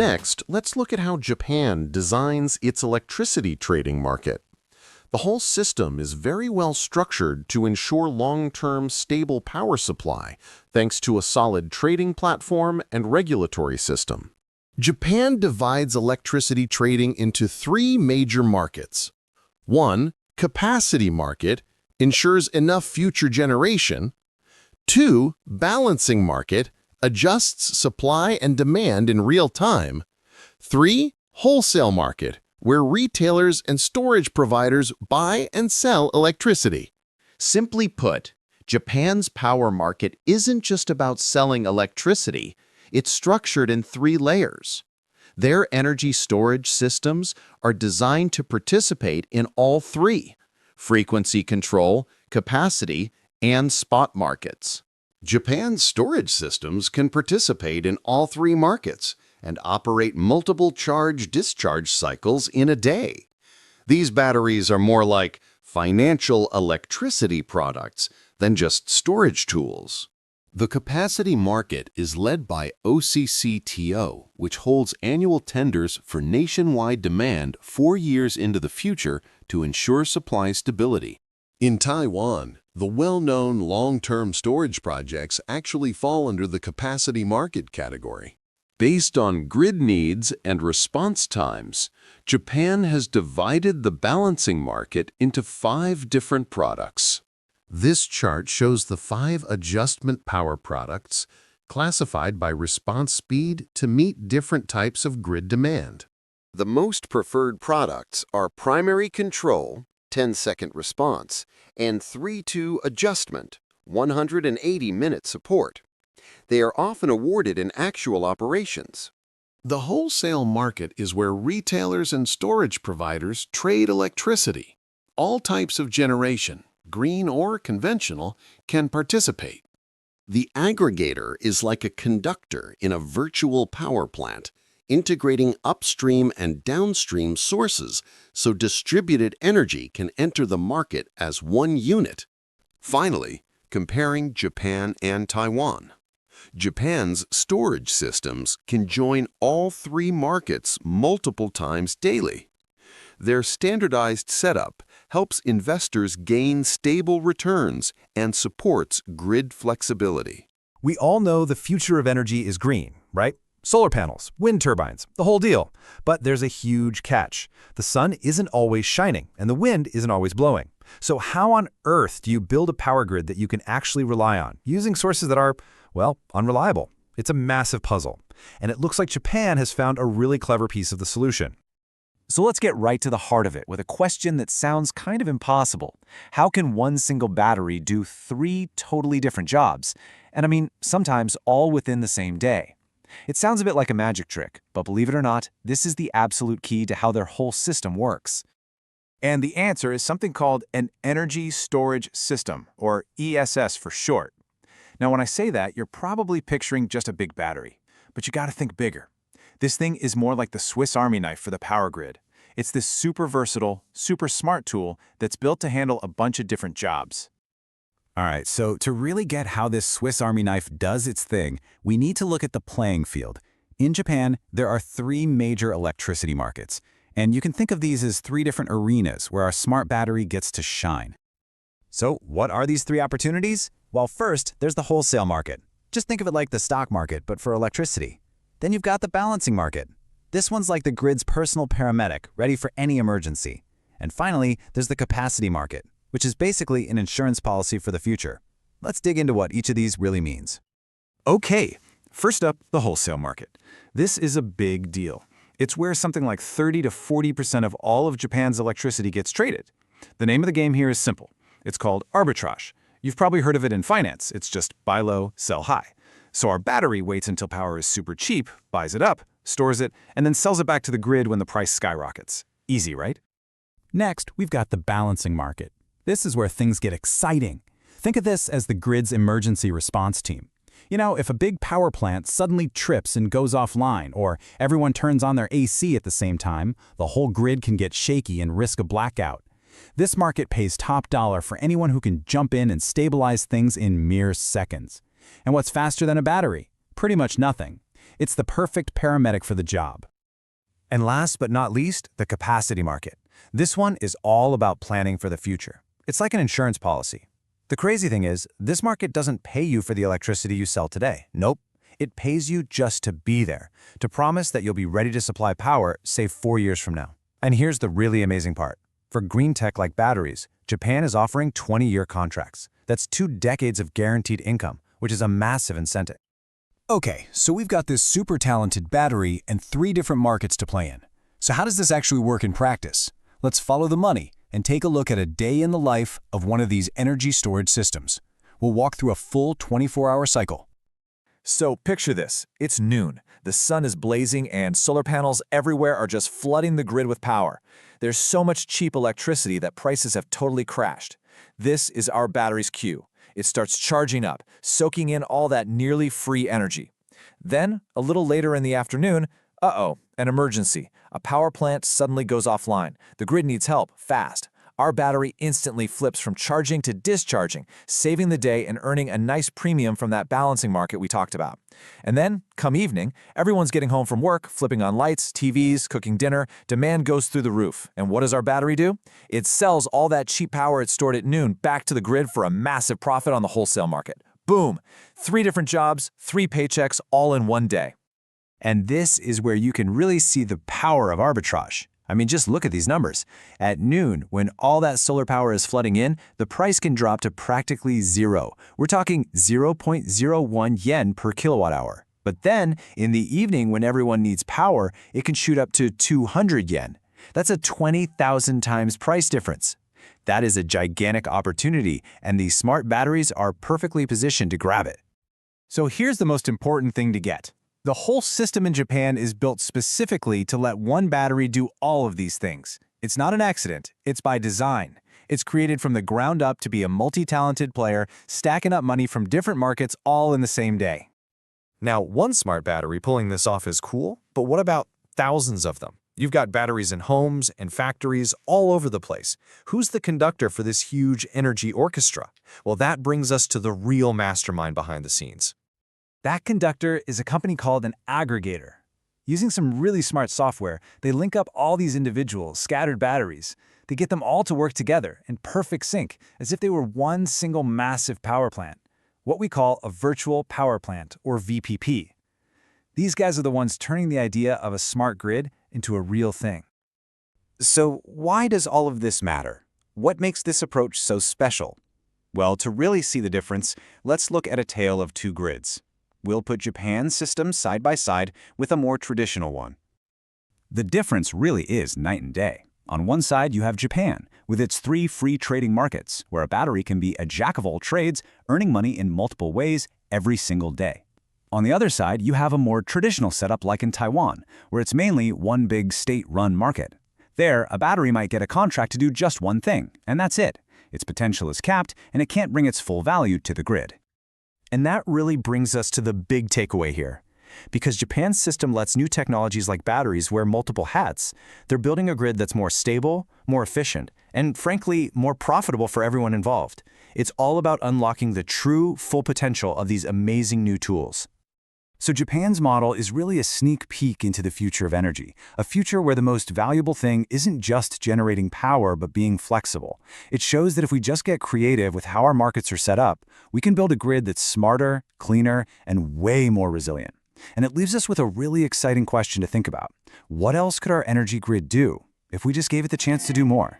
Next, let's look at how Japan designs its electricity trading market. The whole system is very well structured to ensure long-term stable power supply, thanks to a solid trading platform and regulatory system. Japan divides electricity trading into three major markets. 1. Capacity market ensures enough future generation. 2. Balancing market adjusts supply and demand in real time. 3. Wholesale market, where retailers and storage providers buy and sell electricity. Simply put, Japan's power market isn't just about selling electricity, it's structured in three layers. Their energy storage systems are designed to participate in all three: frequency control, capacity, and spot markets. Japan's storage systems can participate in all three markets and operate multiple charge-discharge cycles in a day. These batteries are more like financial electricity products than just storage tools. The capacity market is led by OCCTO, which holds annual tenders for nationwide demand 4 years into the future to ensure supply stability. In Taiwan, the well-known long-term storage projects actually fall under the capacity market category. Based on grid needs and response times, Japan has divided the balancing market into 5 different products. This chart shows the 5 adjustment power products classified by response speed to meet different types of grid demand. The most preferred products are primary control, 10-second response, and 3-2 adjustment, 180-minute support. They are often awarded in actual operations. The wholesale market is where retailers and storage providers trade electricity. All types of generation, green or conventional, can participate. The aggregator is like a conductor in a virtual power plant, integrating upstream and downstream sources so distributed energy can enter the market as one unit. Finally, comparing Japan and Taiwan. Japan's storage systems can join all three markets multiple times daily. Their standardized setup helps investors gain stable returns and supports grid flexibility. We all know the future of energy is green, right? Solar panels, wind turbines, the whole deal. But there's a huge catch. The sun isn't always shining, and the wind isn't always blowing. So how on earth do you build a power grid that you can actually rely on, using sources that are, well, unreliable? It's a massive puzzle. And it looks like Japan has found a really clever piece of the solution. So let's get right to the heart of it with a question that sounds kind of impossible. How can one single battery do 3 totally different jobs? And I mean, sometimes all within the same day. It sounds a bit like a magic trick, but believe it or not, this is the absolute key to how their whole system works. And the answer is something called an energy storage system, or ESS for short. Now, when I say that, you're probably picturing just a big battery, but you gotta think bigger. This thing is more like the Swiss Army knife for the power grid. It's this super versatile, super smart tool that's built to handle a bunch of different jobs. All right, so to really get how this Swiss Army knife does its thing, we need to look at the playing field. In Japan, there are 3 major electricity markets, and you can think of these as 3 different arenas where our smart battery gets to shine. So what are these 3 opportunities? Well, first, there's the wholesale market. Just think of it like the stock market, but for electricity. Then you've got the balancing market. This one's like the grid's personal paramedic, ready for any emergency. And finally, there's the capacity market, which is basically an insurance policy for the future. Let's dig into what each of these really means. Okay, first up, the wholesale market. This is a big deal. It's where something like 30 to 40% of all of Japan's electricity gets traded. The name of the game here is simple. It's called arbitrage. You've probably heard of it in finance. It's just buy low, sell high. So our battery waits until power is super cheap, buys it up, stores it, and then sells it back to the grid when the price skyrockets. Easy, right? Next, we've got the balancing market. This is where things get exciting. Think of this as the grid's emergency response team. You know, if a big power plant suddenly trips and goes offline, or everyone turns on their AC at the same time, the whole grid can get shaky and risk a blackout. This market pays top dollar for anyone who can jump in and stabilize things in mere seconds. And what's faster than a battery? Pretty much nothing. It's the perfect paramedic for the job. And last but not least, the capacity market. This one is all about planning for the future. It's like an insurance policy. The crazy thing is, this market doesn't pay you for the electricity you sell today. Nope. It pays you just to be there, to promise that you'll be ready to supply power, say 4 years from now. And here's the really amazing part. For green tech like batteries, Japan is offering 20-year contracts. That's 2 decades of guaranteed income, which is a massive incentive. Okay, so we've got this super talented battery and 3 different markets to play in. So how does this actually work in practice? Let's follow the money and take a look at a day in the life of one of these energy storage systems. We'll walk through a full 24-hour cycle. So picture this. It's noon. The sun is blazing and solar panels everywhere are just flooding the grid with power. There's so much cheap electricity that prices have totally crashed. This is our battery's cue. It starts charging up, soaking in all that nearly free energy. Then, a little later in the afternoon, an emergency. A power plant suddenly goes offline. The grid needs help, fast. Our battery instantly flips from charging to discharging, saving the day and earning a nice premium from that balancing market we talked about. And then, come evening, everyone's getting home from work, flipping on lights, TVs, cooking dinner, demand goes through the roof. And what does our battery do? It sells all that cheap power it stored at noon back to the grid for a massive profit on the wholesale market. Boom! 3 different jobs, 3 paychecks, all in one day. And this is where you can really see the power of arbitrage. I mean, just look at these numbers. At noon, when all that solar power is flooding in, the price can drop to practically zero. We're talking 0.01 yen per kilowatt hour. But then, in the evening when everyone needs power, it can shoot up to 200 yen. That's a 20,000 times price difference. That is a gigantic opportunity, and these smart batteries are perfectly positioned to grab it. So here's the most important thing to get. The whole system in Japan is built specifically to let one battery do all of these things. It's not an accident, it's by design. It's created from the ground up to be a multi-talented player, stacking up money from different markets all in the same day. Now, one smart battery pulling this off is cool, but what about thousands of them? You've got batteries in homes and factories all over the place. Who's the conductor for this huge energy orchestra? Well, that brings us to the real mastermind behind the scenes. That conductor is a company called an aggregator. Using some really smart software, they link up all these individual, scattered batteries. They get them all to work together in perfect sync, as if they were one single massive power plant, what we call a virtual power plant, or VPP. These guys are the ones turning the idea of a smart grid into a real thing. So why does all of this matter? What makes this approach so special? Well, to really see the difference, let's look at a tale of 2 grids. We'll put Japan's system side by side with a more traditional one. The difference really is night and day. On one side, you have Japan, with its 3 free trading markets, where a battery can be a jack of all trades, earning money in multiple ways every single day. On the other side, you have a more traditional setup like in Taiwan, where it's mainly one big state-run market. There, a battery might get a contract to do just one thing, and that's it. Its potential is capped, and it can't bring its full value to the grid. And that really brings us to the big takeaway here. Because Japan's system lets new technologies like batteries wear multiple hats, they're building a grid that's more stable, more efficient, and frankly, more profitable for everyone involved. It's all about unlocking the true, full potential of these amazing new tools. So Japan's model is really a sneak peek into the future of energy, a future where the most valuable thing isn't just generating power but being flexible. It shows that if we just get creative with how our markets are set up, we can build a grid that's smarter, cleaner, and way more resilient. And it leaves us with a really exciting question to think about. What else could our energy grid do if we just gave it the chance to do more?